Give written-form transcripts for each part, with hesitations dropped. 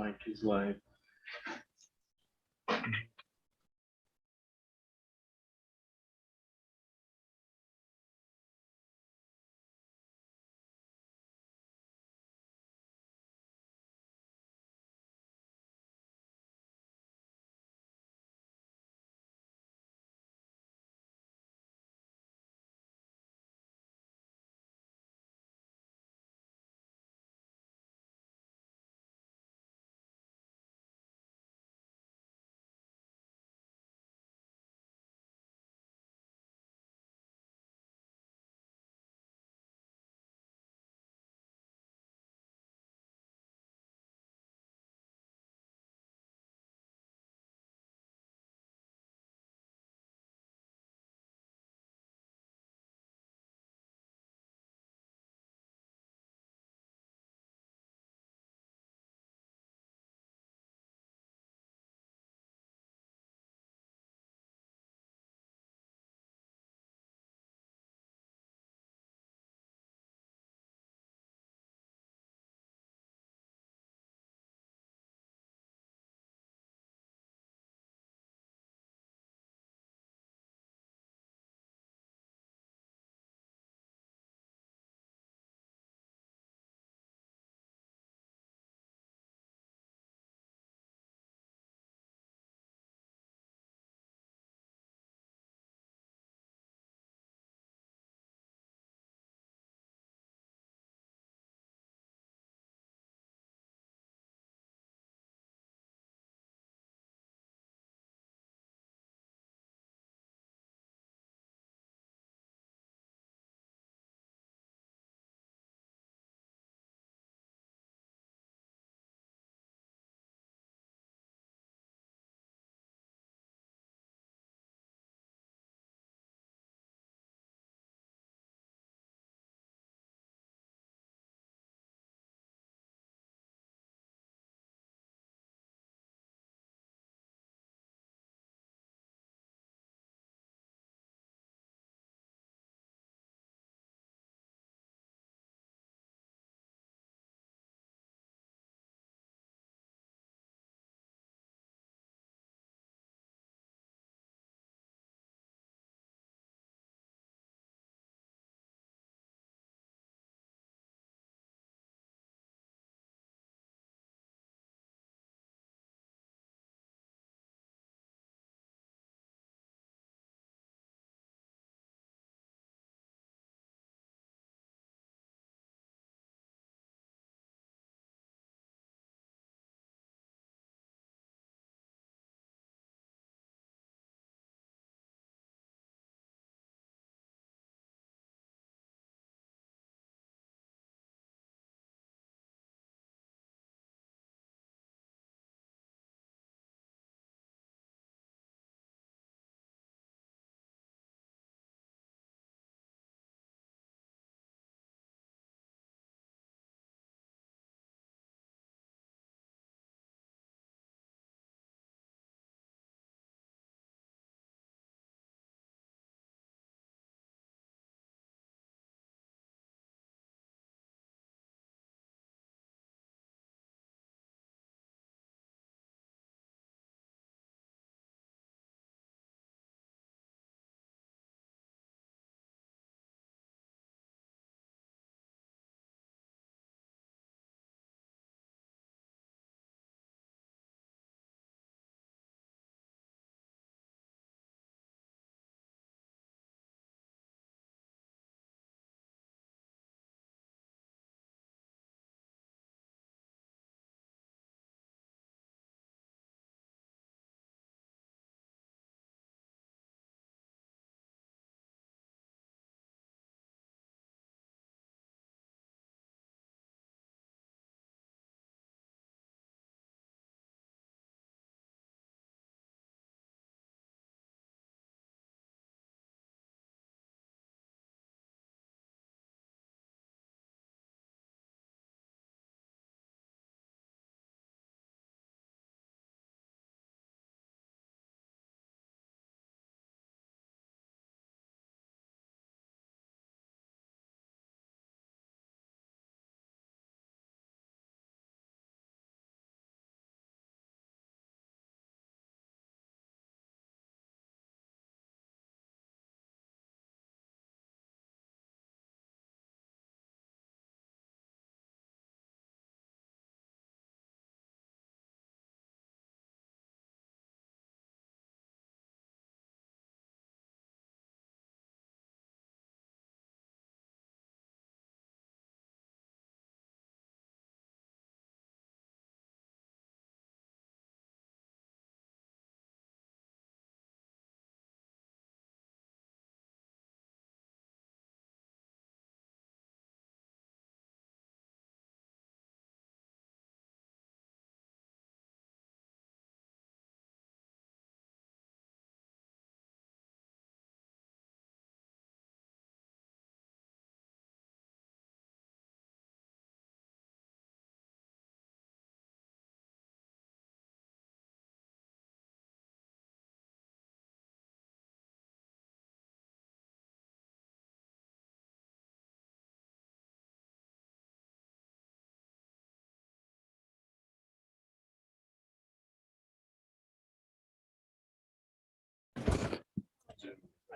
Mike is live.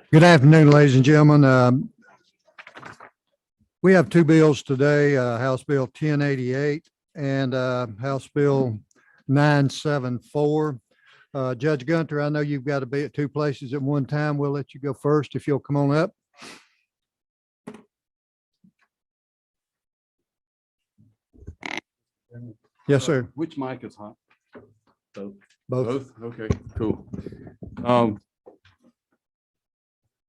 Good afternoon, ladies and gentlemen. We have two bills today, House Bill 1088 and House Bill 974. Judge Gunter, I know you've got to be at two places at one time. We'll let you go first if you'll come on up. Yes, sir. Which mic is hot? Both. Both? Okay, cool.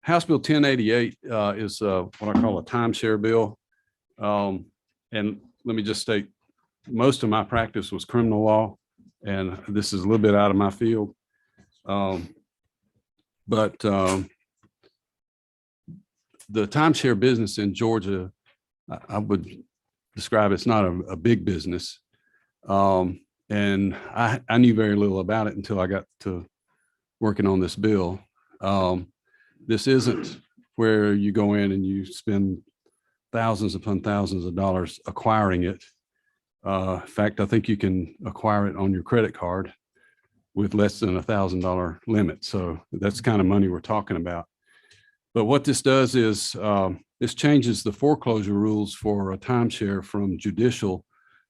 House Bill 1088 is what I call a timeshare bill. And let me just state, most of my practice was criminal law, and this is a little bit out of my field. But the timeshare business in Georgia, I would describe it's not a big business. And I knew very little about it until I got to working on this bill. This isn't where you go in and you spend thousands upon thousands of dollars acquiring it. In fact, I think you can acquire it on your credit card with less than $1,000 limit. So that's the kind of money we're talking about. But what this does is this changes the foreclosure rules for a timeshare from judicial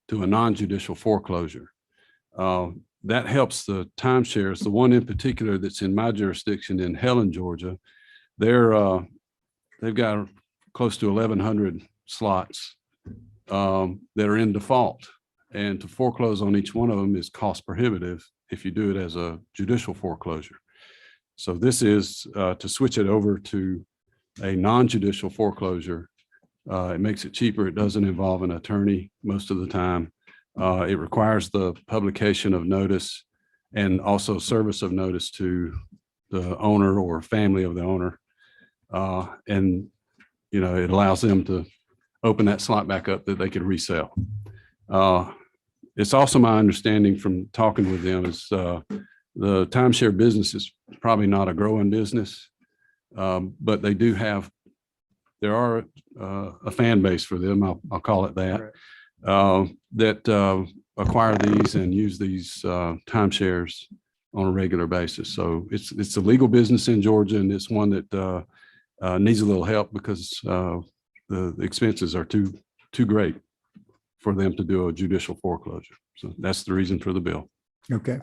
to a non-judicial foreclosure. That helps the timeshares. The one in particular that's in my jurisdiction in Helen, Georgia, they've got close to 1,100 slots that are in default, and to foreclose on each one of them is cost prohibitive if you do it as a judicial foreclosure. So this is to switch it over to a non-judicial foreclosure. It makes it cheaper. It doesn't involve an attorney most of the time. It requires the publication of notice and also service of notice to the owner or family of the owner. And, you know, it allows them to open that slot back up that they could resell. It's also my understanding from talking with them is the timeshare business is probably not a growing business, but they do have, there are a fan base for them, I'll call it that, right. That acquire these and use these timeshares on a regular basis. So it's a legal business in Georgia, and it's one that needs a little help because the expenses are too great for them to do a judicial foreclosure. So that's the reason for the bill. Okay.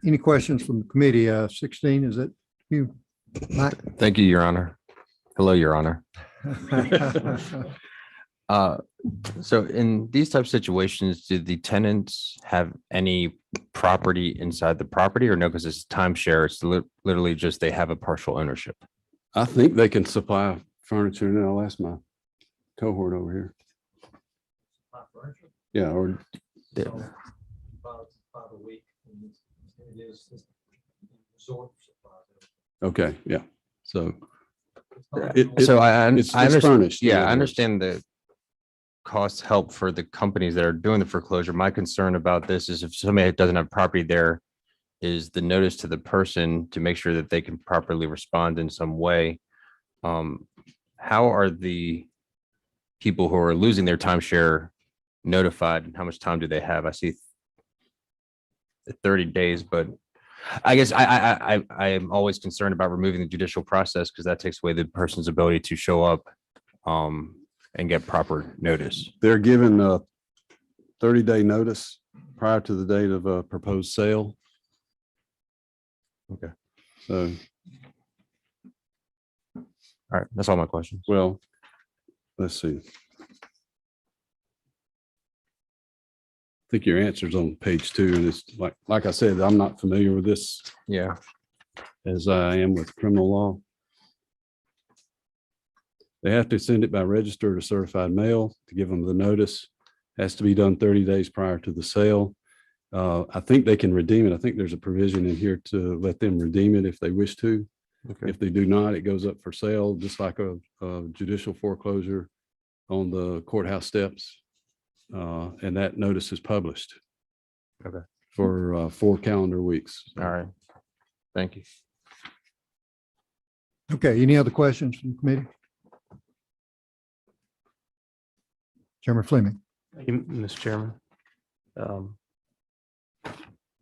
Any questions from the committee? 16, is that you, Mike? Thank you, Your Honor. Hello, Your Honor. So in these type of situations, do the tenants have any property inside the property, or no? Because it's timeshare, it's literally just they have a partial ownership. I think they can supply furniture, and I'll ask my cohort over here. Yeah, or By the week, it is resort supply. okay, yeah. So it's furnished. Yeah, I understand the costs help for the companies that are doing the foreclosure. My concern about this is if somebody doesn't have property there, is the notice to the person to make sure that they can properly respond in some way. How are the people who are losing their timeshare notified, and how much time do they have? I see 30 days, but I guess I am always concerned about removing the judicial process because that takes away the person's ability to show up and get proper notice. They're given a 30-day notice prior to the date of a proposed sale. Okay. So, all right, that's all my questions. well, let's see. I think your answer's on page 2, and it's like I said, I'm not familiar with this Yeah. as I am with criminal law. They have to send it by registered or certified mail to give them the notice. Has to be done 30 days prior to the sale. I think they can redeem it. I think there's a provision in here to let them redeem it if they wish to. Okay. If they do not, it goes up for sale, just like a judicial foreclosure on the courthouse steps. And that notice is published. Okay. For 4 calendar weeks. All right. Thank you. Okay, any other questions from the committee? Chairman Fleming. Thank you, Mr. Chairman.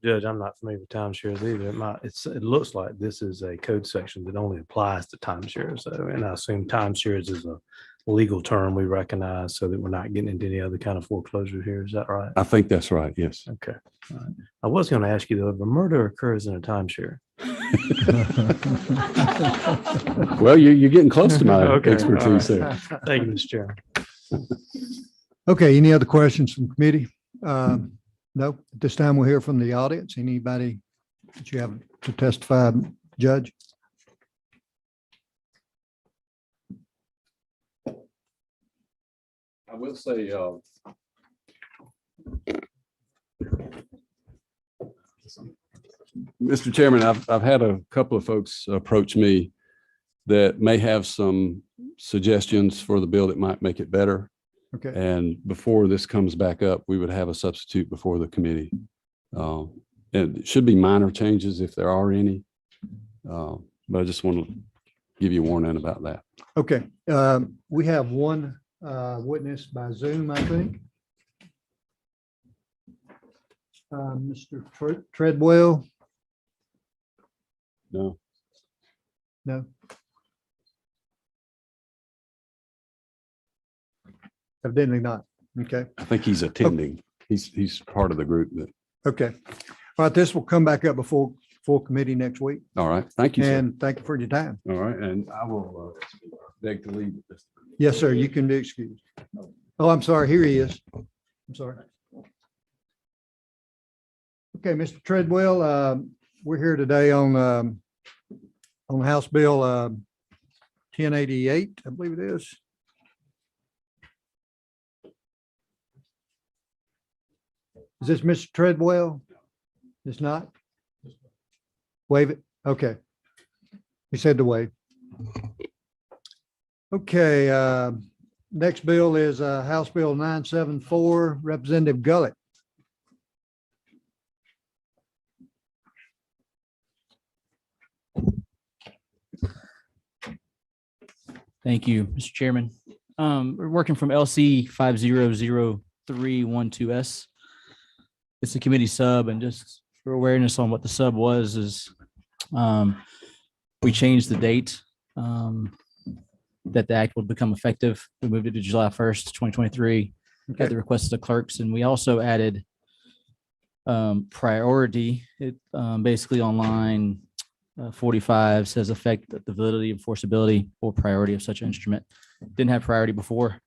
Judge, I'm not familiar with timeshares either. It looks like this is a code section that only applies to timeshares. So, and I assume timeshares is a legal term we recognize so that we're not getting into any other kind of foreclosure here. Is that right? I think that's right. Yes. Okay. All right. I was going to ask you though, if a murder occurs in a timeshare. Well, you're getting close to my Okay, expertise there. Thank you, Mr. Chairman. Okay, any other questions from committee? No, at this time we'll hear from the audience. Anybody that you have to testify, Judge? I will say, Mr. Chairman, I've had a couple of folks approach me that may have some suggestions for the bill that might make it better. Okay, And before this comes back up, we would have a substitute before the committee. And it should be minor changes if there are any. But I just want to give you a warning about that. okay. We have one witness by Zoom, I think. Mr. Treadwell? No, No. Evidently not. Okay, I think he's attending. He's part of the group that, okay. All right, this will come back up before full committee next week. all right. Thank you, sir. And thank you for your time. All right. And I will beg to leave. at this time. Yes, sir, you can be excused. Oh, I'm sorry, here he is. I'm sorry. Okay, Mr. Treadwell, we're here today on House Bill 1088, I believe it is. Is this Mr. Treadwell? It's not? Wave it. Okay. He said to wave. Okay, next bill is House Bill 974, Representative Gullett. Thank you, Mr. Chairman. We're working from LC 500312S. It's a committee sub, and just for awareness on what the sub was is we changed the date that the act would become effective. We moved it to July 1st, 2023 at the request of the clerks, and we also added priority. It basically on line 45 says affect the validity, enforceability, or priority of such instrument. Didn't have priority before.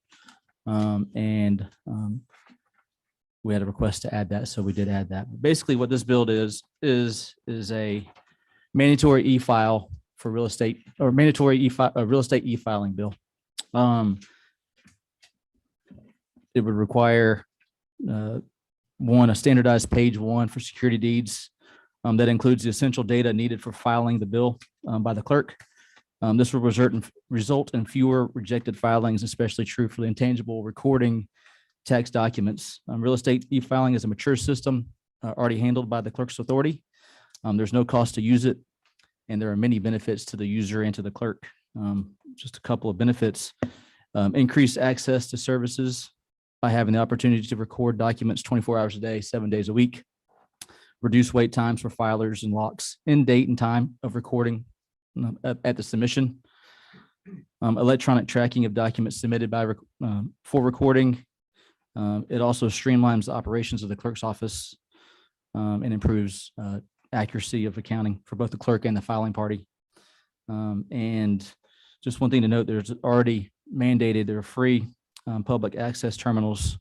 We had a request to add that, so we did add that. Basically, what this bill is a mandatory e-file for real estate, or mandatory real estate e-filing bill. It would require a standardized page 1 for security deeds. That includes the essential data needed for filing the bill by the clerk. This will result in fewer rejected filings, especially true for the intangible recording tax documents. Real estate e-filing is a mature system already handled by the clerk's authority. There's no cost to use it, and there are many benefits to the user and to the clerk. Just a couple of benefits. Increased access to services by having the opportunity to record documents 24 hours a day, 7 days a week. Reduce wait times for filers and locks in date and time of recording at the submission. Electronic tracking of documents submitted for recording. It also streamlines the operations of the clerk's office and improves accuracy of accounting for both the clerk and the filing party. And just one thing to note, there's already mandated, there are free public access terminals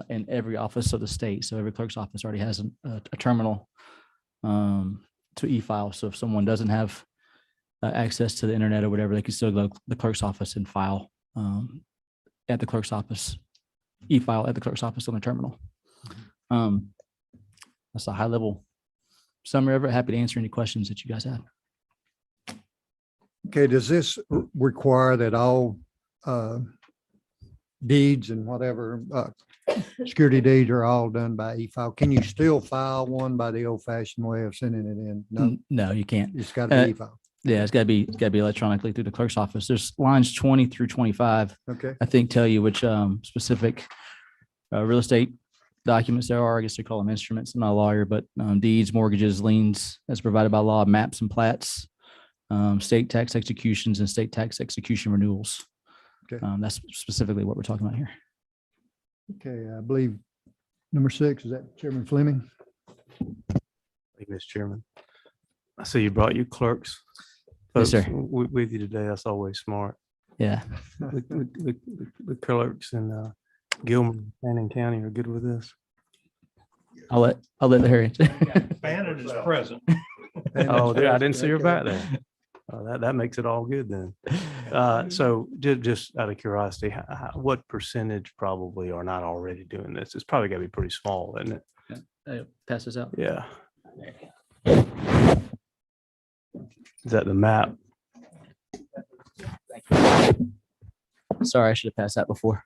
in every office of the state. So every clerk's office already has a terminal to e-file. So if someone doesn't have access to the internet or whatever, they can still go to the clerk's office and file at the clerk's office, e-file at the clerk's office on the terminal. That's a high level summary of it. Happy to answer any questions that you guys have. Okay, does this require that all deeds and whatever security deeds are all done by e-file? Can you still file one by the old fashioned way of sending it in? No, No, you can't. it's got to be e-file. Yeah, it's gotta be electronically through the clerk's office. There's lines 20 through 25, Okay, I think, tell you which specific real estate documents there are. I guess they call them instruments. I'm not a lawyer, but deeds, mortgages, liens as provided by law, maps and plats, state tax executions and state tax execution renewals. Okay. That's specifically what we're talking about here. Okay, I believe number 6, is that Chairman Fleming? Thank you, Mr. Chairman. I see you brought your clerks. Yes, sir. folks with you today. That's always smart. Yeah. The clerks in Gilmer, Fannin County are good with this. I'll let her answer. Bannon is present. Oh, I didn't see her back there. That makes it all good then. So just out of curiosity, what percentage probably are not already doing this? It's probably got to be pretty small, isn't it? Pass this out. Yeah. Is that the map? Sorry, I should have passed that before.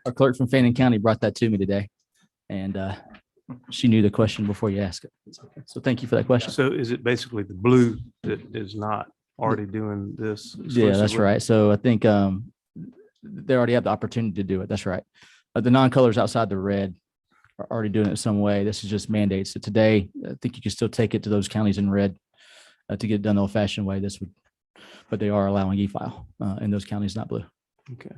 Our clerk from Fannin County brought that to me today, and she knew the question before you asked it. So thank you for that question. So is it basically the blue that is not already doing this? Yeah, that's exclusively? right. So I think they already have the opportunity to do it. That's right. The non-colors outside the red are already doing it some way. This is just mandates. So today, I think you can still take it to those counties in red to get it done the old-fashioned way. This would, but they are allowing e-file in those counties, not blue. Okay.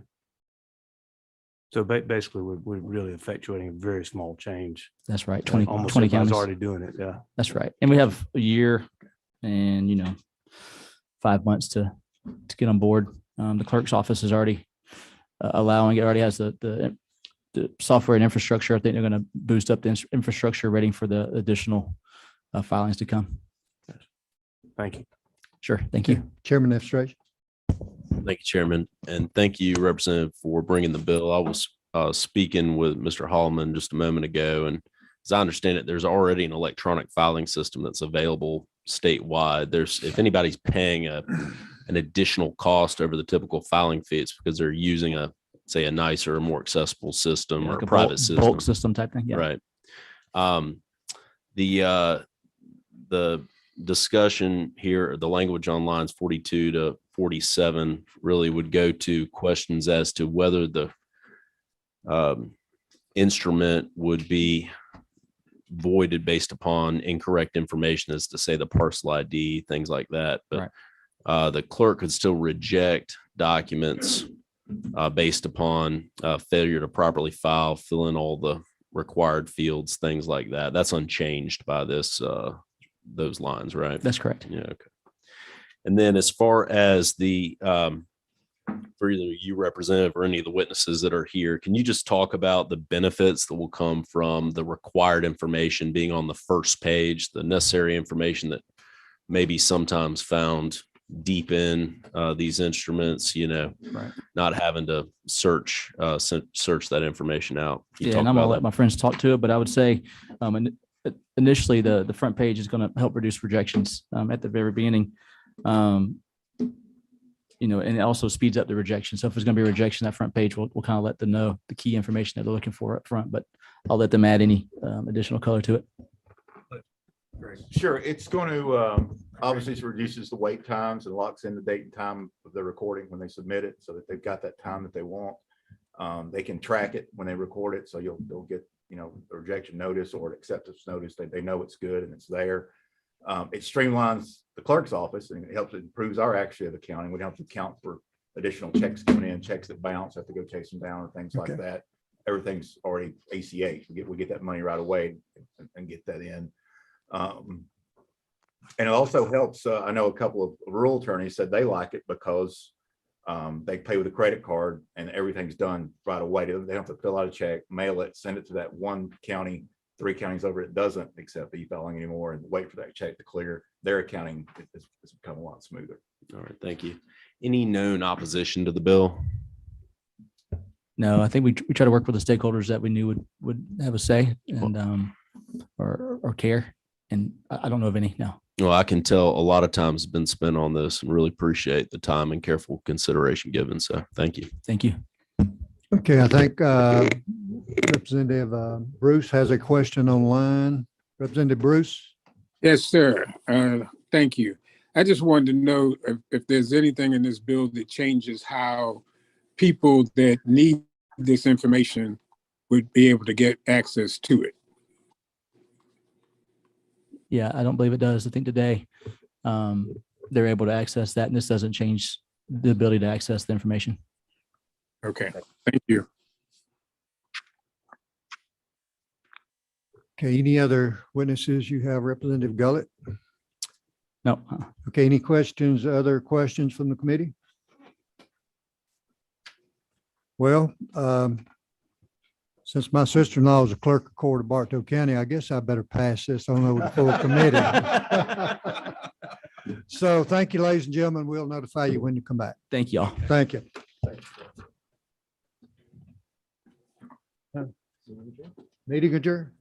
So basically, we're really effectuating a very small change. That's right. 20 Almost 20 everybody's counties. already doing it. Yeah. That's right. And we have a year and, 5 months to get on board. The clerk's office is already allowing, it already has the software and infrastructure. I think they're going to boost up the infrastructure ready for the additional filings to come. Thank you. Sure. Thank you. Chairman F. Thank you, Chairman. And thank you, Representative, for bringing the bill. I was speaking with Mr. Holloman just a moment ago, and as I understand it, there's already an electronic filing system that's available statewide. If anybody's paying an additional cost over the typical filing fee, it's because they're using a nicer or more accessible system or Like a a private system. bulk system type thing. Yeah. Right. The discussion here, the language on lines 42 to 47 really would go to questions as to whether the instrument would be voided based upon incorrect information, as to say the parcel ID, things like that. But the clerk could still reject documents based upon failure to properly file, fill in all the required fields, things like that. That's unchanged by those lines, right? That's correct. Yeah. Okay. And then as far as the, for either you, Representative, or any of the witnesses that are here, can you just talk about the benefits that will come from the required information being on the first page, the necessary information that may be sometimes found deep in these instruments, not having to search that information out? Yeah, and I'm gonna let my friends talk to it, but I would say initially the front page is going to help reduce rejections at the very beginning. And it also speeds up the rejection. So if there's going to be a rejection, that front page will kind of let them know the key information that they're looking for up front, but I'll let them add any additional color to it. Sure, it's going to obviously it reduces the wait times and locks in the date and time of the recording when they submit it, so that they've got that time that they want. They can track it when they record it, so they'll get a rejection notice or an acceptance notice. They know it's good and it's there. It streamlines the clerk's office and it helps, it improves our accuracy of accounting. We don't have to account for additional checks coming in, checks that bounce, have to go chase them down or things like that. Everything's already ACH. We get that money right away and get that in. And it also helps. I know a couple of rural attorneys said they like it because they pay with a credit card and everything's done right away. They don't have to fill out a check, mail it, send it to that one county. 3 counties over it doesn't accept e-filing anymore, and wait for that check to clear. Their accounting has become a lot smoother. All right, thank you. Any known opposition to the bill? No, I think we try to work with the stakeholders that we knew would have a say and or care. And I don't know of any. No. Well, I can tell a lot of time has been spent on this and really appreciate the time and careful consideration given. So thank you. Thank you. Okay, I think Representative Bruce has a question online. Representative Bruce? Yes, sir. Thank you. I just wanted to know if there's anything in this bill that changes how people that need this information would be able to get access to it. Yeah, I don't believe it does. I think today they're able to access that, and this doesn't change the ability to access the information. Okay, thank you. Okay, any other witnesses you have, Representative Gullett? No, Okay, any questions, other questions from the committee? Well, since my sister-in-law is a clerk of court of Bartow County, I guess I better pass this on over to full committee. So thank you, ladies and gentlemen. We'll notify you when you come back. thank y'all. Thank you. Meeting adjourned.